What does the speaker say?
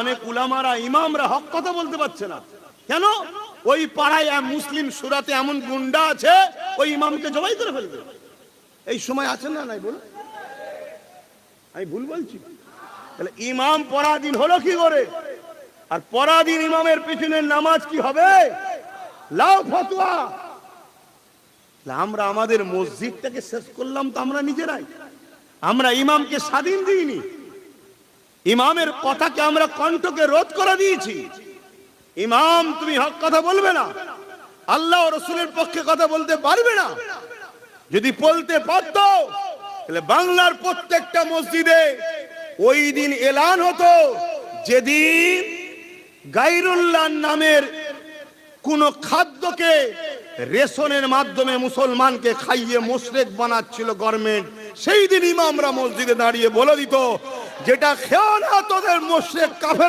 অনেক উলামারা ইমামরা হক কথা বলতে পারছে না। কেন? ওই পাড়ায় মুসলিম সুরাতে এমন গুন্ডা আছে, ওই ইমামকে জবাই করে ফেলবে। এই সময় আছেন না নাই বলুন? আমি ভুল বলছি? তাহলে ইমাম পরাধীন হলো কি করে? আর পরাধীন ইমামের পিছনে নামাজ কি হবে? লাও ফতোয়া। আমরা আমাদের মসজিদটাকে শেষ করলাম তো আমরা নিজেরাই। আমরা ইমামকে স্বাধীন দিইনি, ইমামের কথাকে আমরা কণ্ঠকে রোধ করে দিয়েছি। ইমাম তুমি হক কথা বলবে না, আল্লাহ ও রাসূলের পক্ষে কথা বলতে পারবে না। যদি বলতে পারত তাহলে বাংলার প্রত্যেকটা মসজিদে ওই দিন এলান হতো, যেদিন গায়রুল্লাহ নামের কোন খাদ্যকে রেশনের মাধ্যমে মুসলমানকে খাইয়ে মুশরিক বানাচ্ছিল গভর্নমেন্ট, সেই দিন ইমামরা মসজিদে দাঁড়িয়ে বলে দিত, যেটা খেও না তোদের মুশরিক কাফের